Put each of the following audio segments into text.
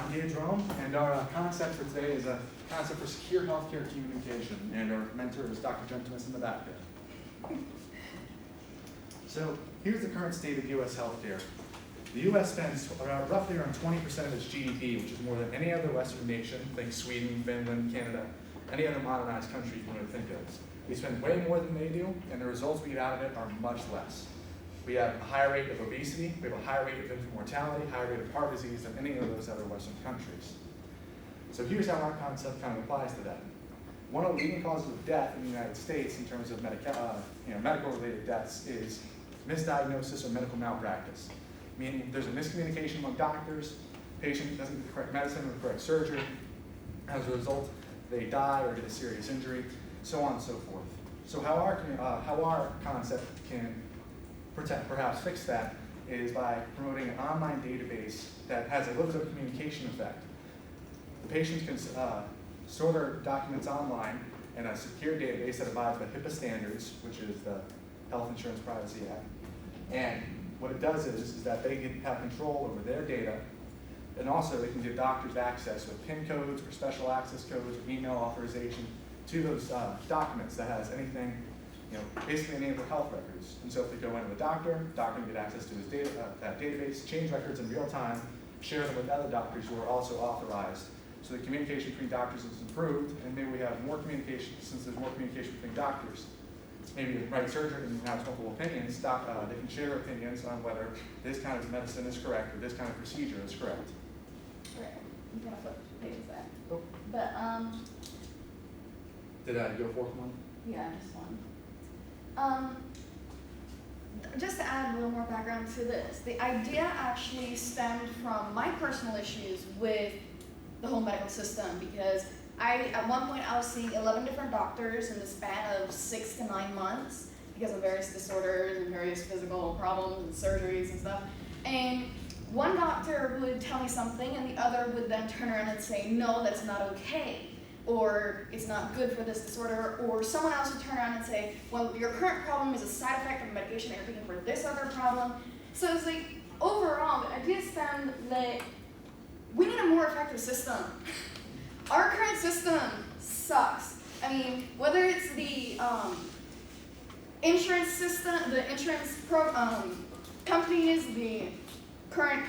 I'm Gage Rome, and our concept for today is a concept for secure healthcare communication, and our mentor is Dr. Gentleman in the back there. So here's the current state of U.S. healthcare. The U.S. spends roughly around 20% of its GDP, which is more than any other Western nation, think Sweden, Finland, Canada, any other modernized country you want to think of. We spend way more than they do, and the results we get out of it are much less. We have a higher rate of obesity, we have a higher rate of infant mortality, higher rate of heart disease than any of those other Western countries. So here's how our concept kind of applies to that. One of the leading causes of death in the United States in terms of medical-related deaths is misdiagnosis or medical malpractice, meaning there's a miscommunication among doctors, patient doesn't get the correct medicine or the correct surgery. As a result, they die or get a serious injury, so on and so forth. So how our concept can perhaps fix that is by promoting an online database that has a little bit of communication effect. The patients can store their documents online in a secure database that abides by HIPAA standards, which is the Health Insurance Privacy Act. And what it does is that they can have control over their data, and also they can give doctors access with PIN codes or special access codes or email authorization to those documents that has anything, basically any of their health records. And so if they go in with a doctor can get access to his data, that database, change records in real time, share them with other doctors who are also authorized. So the communication between doctors is improved, and maybe we have more communication, since there's more communication between doctors. Maybe the right surgeon has multiple opinions, they can share their opinions on whether this kind of medicine is correct or this kind of procedure is correct. Right, I'm gonna flip pages there. Oh. But, Did I go fourth one? yeah, just one. Just to add a little more background to this, the idea actually stemmed from my personal issues with the whole medical system, because at one point I was seeing 11 different doctors in the span of 6 to 9 months because of various disorders and various physical problems and surgeries and stuff. And one doctor would tell me something and the other would then turn around and say, no, that's not okay, or it's not good for this disorder, or someone else would turn around and say, well, your current problem is a side effect of medication that you're taking for this other problem. So it's like, overall, the idea stemmed that we need a more effective system. Our current system sucks. I mean, whether it's the insurance system, the insurance companies, the current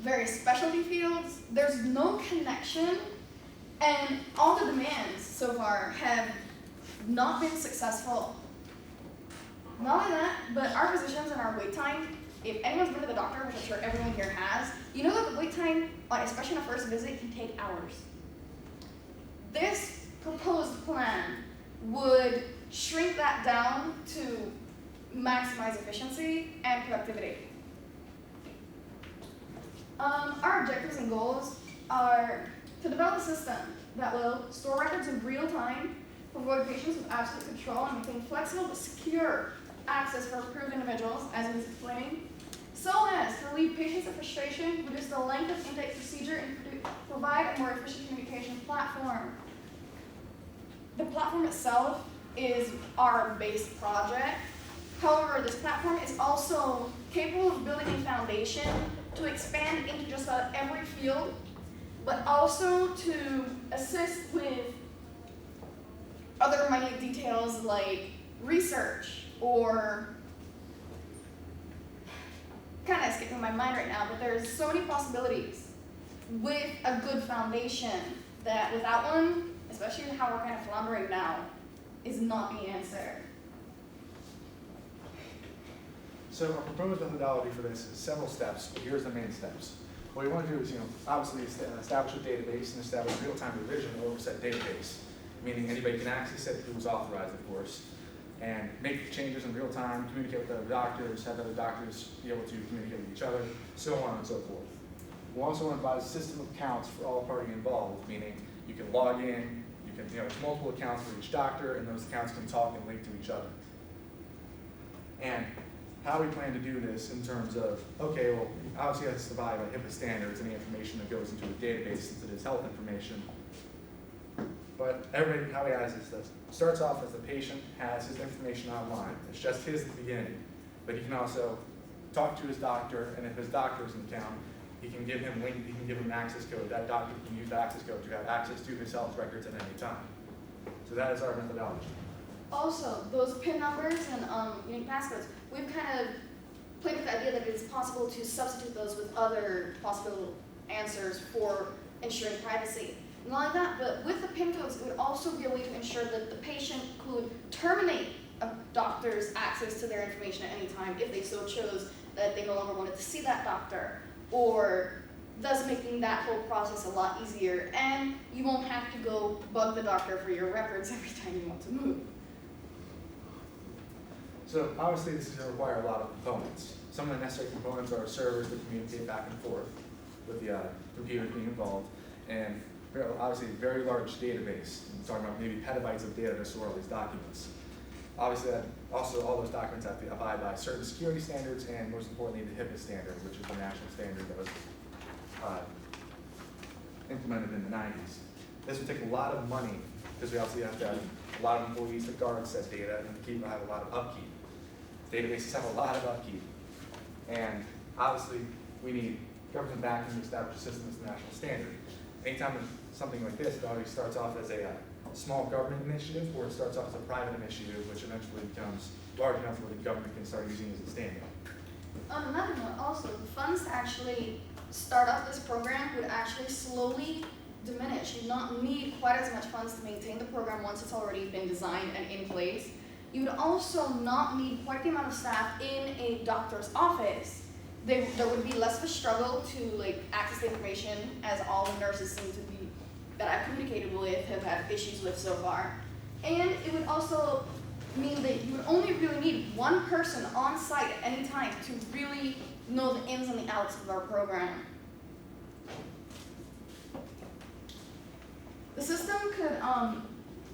various specialty fields, there's no connection, and all the demands so far have not been successful. Not only that, but our physicians and our wait time, if anyone's been to the doctor, which I'm sure everyone here has, you know that the wait time, especially on a first visit, can take hours. This proposed plan would shrink that down to maximize efficiency and productivity. Our objectives and goals are to develop a system that will store records in real time, provide patients with absolute control, and maintain flexible but secure access for approved individuals, as I was explaining, so as to relieve patients of frustration, reduce the length of intake procedure, and provide a more efficient communication platform. The platform itself is our base project. However, this platform is also capable of building a foundation to expand into just about every field, but also to assist with other minute details like research, or kind of escaping my mind right now, but there's so many possibilities with a good foundation that without one, especially how we're kind of floundering now, is not the answer. So our proposed methodology for this is several steps, but here's the main steps. What we want to do is, obviously establish a database and establish a real-time revision over said database, meaning anybody can access it who was authorized, of course, and make changes in real time, communicate with other doctors, have other doctors be able to communicate with each other, so on and so forth. We also want to provide a system of accounts for all parties involved, meaning you can log in, there's multiple accounts for each doctor, and those accounts can talk and link to each other. And how we plan to do this in terms of, okay, well, obviously that's divided by HIPAA standards, any information that goes into a database since it is health information. But everybody, how he has this starts off as the patient has his information online. It's just his at the beginning. But he can also talk to his doctor, and if his doctor is in town, He can give him link, he can give him an access code. That doctor can use the access code to have access to his health records at any time. So that is our methodology. Also, those PIN numbers and unique passcodes, we've kind of played with the idea that it is possible to substitute those with other possible answers for ensuring privacy. Not only that, but with the PIN codes, it would also be a way to ensure that the patient could terminate a doctor's access to their information at any time if they so chose that they no longer wanted to see that doctor, or thus making that whole process a lot easier, and you won't have to go bug the doctor for your records every time you want to move. So obviously this is going to require a lot of components. Some of the necessary components are servers that communicate back and forth with the computer being involved, and obviously a very large database. I'm talking about maybe petabytes of data to store all these documents. Obviously, also all those documents have to abide by certain security standards, and most importantly, the HIPAA standard, which is the national standard that was implemented in the 90s. This would take a lot of money, because we also have to have a lot of employees to guard said data and to have a lot of upkeep. Databases have a lot of upkeep, and obviously we need government backing to establish a system that's the national standard. Anytime something like this, it always starts off as a small government initiative, or it starts off as a private initiative, which eventually becomes large enough where the government can start using it as a standard. On another note, also, the funds to actually start up this program would actually slowly diminish. You would not need quite as much funds to maintain the program once it's already been designed and in place. You would also not need quite the amount of staff in a doctor's office. There would be less of a struggle to access the information, as all the nurses seem to be that I've communicated with have had issues with so far. And it would also mean that you would only really need one person on site at any time to really know the ins and the outs of our program. The system could,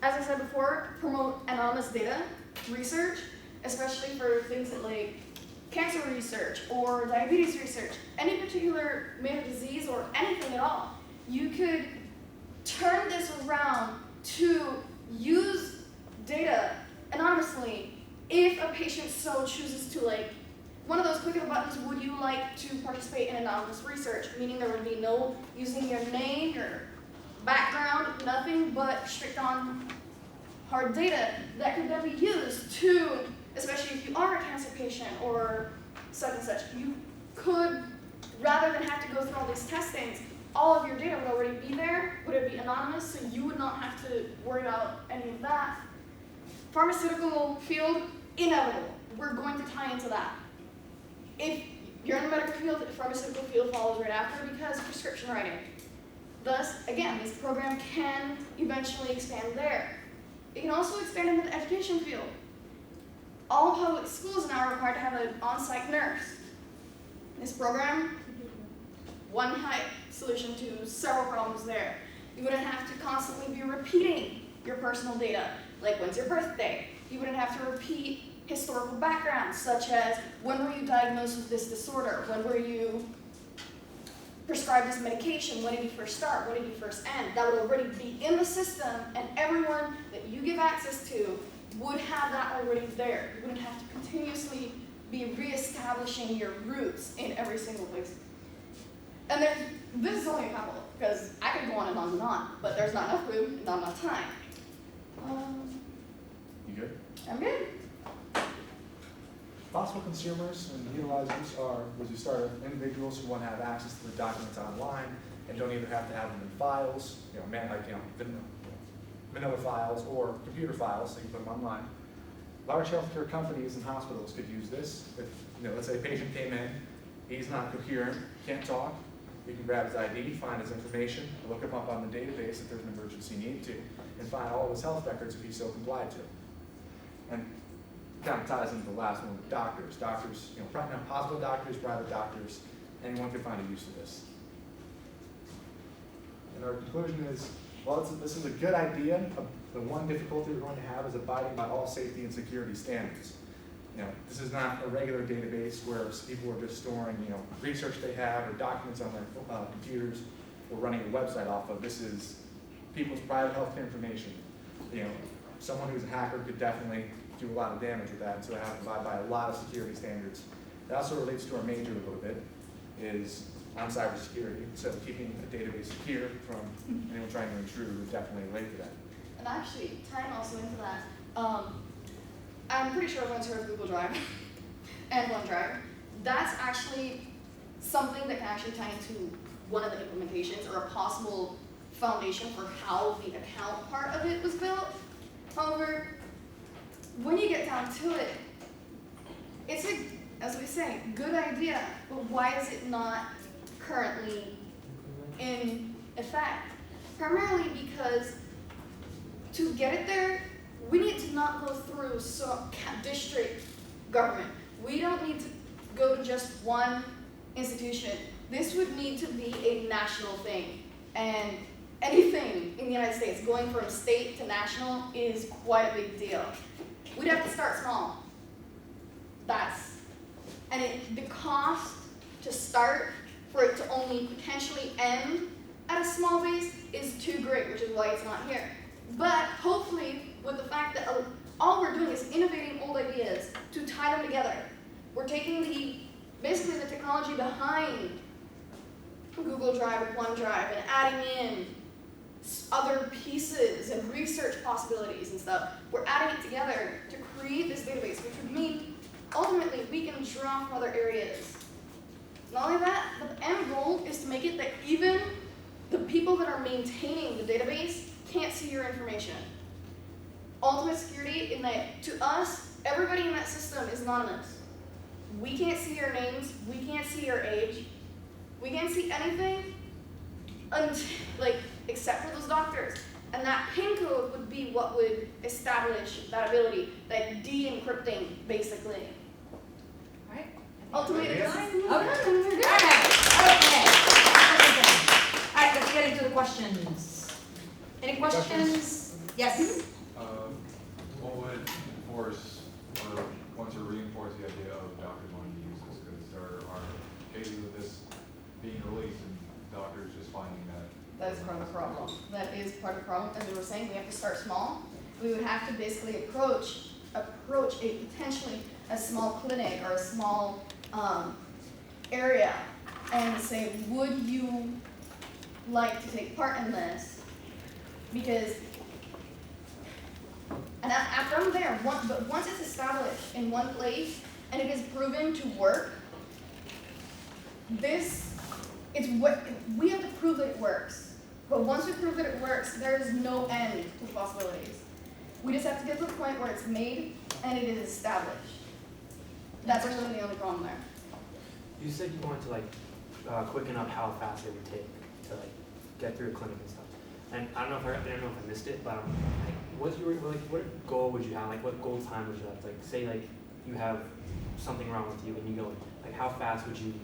as I said before, promote anonymous data research, especially for things like cancer research or diabetes research, any particular major disease or anything at all. You could turn this around to use data anonymously if a patient so chooses to. One of those click of the buttons, would you like to participate in anonymous research? Meaning there would be no using your name, your background, nothing but strict on hard data that could then be used to, especially if you are a cancer patient or such and such, you could, rather than have to go through all these testings, all of your data would already be there. Would it be anonymous, so you would not have to worry about any of that? Pharmaceutical field, inevitable. We're going to tie into that. If you're in the medical field, the pharmaceutical field follows right after, because prescription writing. Thus, again, this program can eventually expand there. It can also expand into the education field. All public schools now are required to have an on-site nurse. This program, one solution to several problems there. You wouldn't have to constantly be repeating your personal data, like when's your birthday. You wouldn't have to repeat historical backgrounds, such as when were you diagnosed with this disorder, when were you prescribed this medication, when did you first start, when did you first end. That would already be in the system, and everyone that you give access to would have that already there. You wouldn't have to continuously be reestablishing your roots in every single place. And this is only a couple, because I could go on and on, but there's not enough room, not enough time. You good? I'm good. Possible consumers and utilizers are, as we started, individuals who want to have access to the documents online and don't either have to have them in files, vanilla files or computer files, so you can put them online. Large healthcare companies and hospitals could use this. If, let's say a patient came in, he's not coherent, can't talk, you can grab his ID, find his information, look him up on the database if there's an emergency need to, and find all of his health records if he's so complied to. And kind of ties into the last one with doctors. Doctors, hospital doctors, private doctors, anyone can find a use of this. And our conclusion is, well, this is a good idea. The one difficulty we're going to have is abiding by all safety and security standards. This is not a regular database where people are just storing, research they have or documents on their computers or running a website off of. This is people's private healthcare information. Someone who's a hacker could definitely do a lot of damage with that, and so I have to abide by a lot of security standards. It also relates to our major a little bit. is on cybersecurity. So keeping a database secure from anyone trying to intrude would definitely relate to that. And actually, tying also into that, I'm pretty sure everyone's heard of Google Drive and OneDrive. That's actually something that can actually tie into one of the implementations or a possible foundation for how the account part of it was built. However, when you get down to it, it's a, as we say, good idea, but why is it not currently in effect? Primarily because to get it there, we need to not go through district government. We don't need to go to just one institution. This would need to be a national thing. And anything in the United States going from state to national is quite a big deal. We'd have to start small. The cost to start for it to only potentially end at a small base is too great, which is why it's not here. But hopefully, with the fact that all we're doing is innovating old ideas to tie them together. We're taking basically the technology behind Google Drive and OneDrive and adding in other pieces and research possibilities and stuff. We're adding it together to create this database, which would mean ultimately we can draw from other areas. Not only that, but the end goal is to make it that even the people that are maintaining the database can't see your information. Ultimate security in that, to us, everybody in that system is anonymous. We can't see your names, we can't see your age, we can't see anything except for those doctors. And that PIN code would be what would establish that ability, that de-encrypting, basically. All right. Ultimately, Okay. it's All right, let's get into the questions. Any questions? Yes. What would enforce or want to reinforce the idea of doctors wanting to use this? Because there are cases of this being released and doctors just finding that. That is part of the problem. That is part of the problem. As we were saying, we have to start small. We would have to basically approach a potentially a small clinic or a small area and say, would you like to take part in this? Because, and from there, but once it's established in one place and it is proven to work, we have to prove that it works. But once we prove that it works, there is no end to possibilities. We just have to get to the point where it's made and it is established. That's really the only problem there. You said you wanted to quicken up how fast it would take to get through a clinic and stuff. And I don't know if I missed it, but what goal would you have? What goal time would you have? Say you have something wrong with you and you go how fast would you?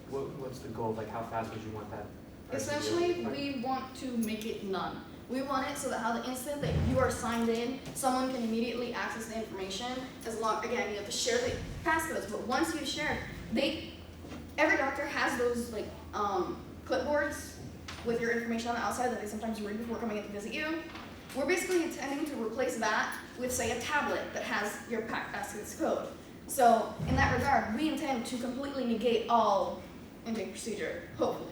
What's the goal? How fast would you want that? Essentially, we want to make it none. We want it so that how the instant that you are signed in, someone can immediately access the information. Again, you have to share the passcodes, but once you've shared, every doctor has those clipboards with your information on the outside that they sometimes read before coming in to visit you. We're basically intending to replace that with, say, a tablet that has your passcodes code. So in that regard, we intend to completely negate all intake procedure, hopefully.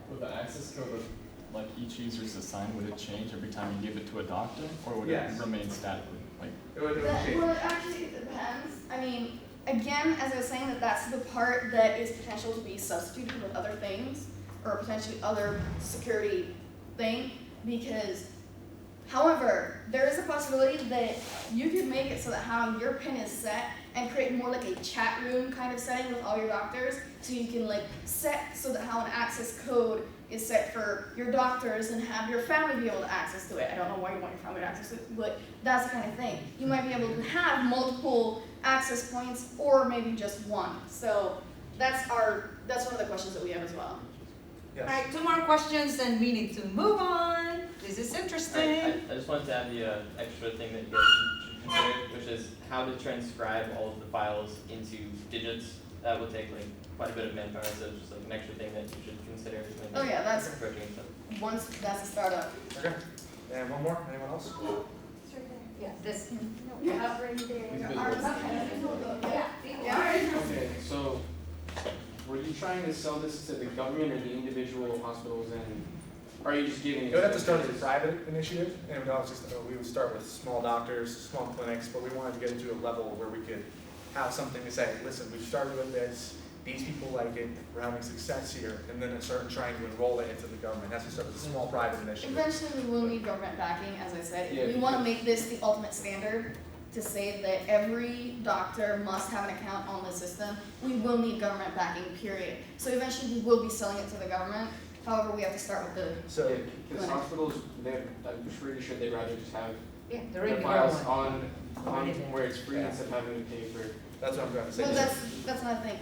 With the access code of each user's assigned, would it change every time you give it to a doctor, or would Yes. it remain statically? It would change. Well, actually, it depends. I mean, again, as I was saying, that's the part that is potential to be substituted with other things, or potentially other security thing, because, however, there is a possibility that you could make it so that how your PIN is set and create more like a chat room kind of setting with all your doctors, so you can set so that how an access code is set for your doctors and have your family be able to access to it. I don't know why you want your family to access it, but that's the kind of thing. You might be able to have multiple access points or maybe just one. So that's one of the questions that we have as well. Yes. All right, 2 more questions and we need to move on. This is interesting. I just wanted to add the extra thing that you guys should consider, which is how to transcribe all of the files into digits. That would take quite a bit of manpower, so it's just an extra thing that you should consider when Oh yeah, that's approaching stuff. once that's a startup. Okay. And one more. Anyone else? Yeah, this. Yeah. These Ours- videos. Yeah. Okay, so trying to sell this to the government or the individual hospitals, and are you just giving? It would have to start as a private initiative, and it would also, we would start with small doctors, small clinics, but we wanted to get into a level where we could have something to say, listen, we've started with this, these people like it, we're having success here, and then start trying to enroll it into the government. That's to start with a small private initiative. Eventually, we will need government backing, as I said. Yeah, If we want to make this the ultimate standard to say that every doctor must have an account on the system, we will need government backing, period. So eventually, we will be selling it to the government. However, we have to start with the, So, Because hospitals, I'm pretty sure they'd rather just have Yeah, the the regular files one. on where it's free Yeah. instead of having to pay for. that's what I'm trying to say. well, that's another thing.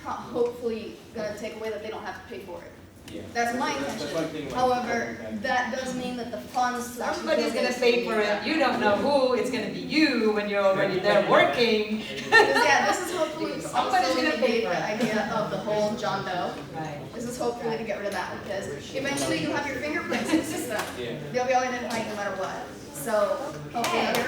Hopefully gonna take away that they don't have to pay for it. Yeah. That's my one intention. thing. like, However, okay. that does mean that the funds to actually Somebody's build gonna this pay will for be- it, you don't know who, it's gonna be you when you're already there working. Yeah, this is hopefully Somebody's also gonna pay negate for the it. idea of the whole John Doe. Right. This is hopefully to get rid of that, because eventually you have your fingerprints in the system. Yeah. They'll be able to identify you no matter what. So hopefully they'll get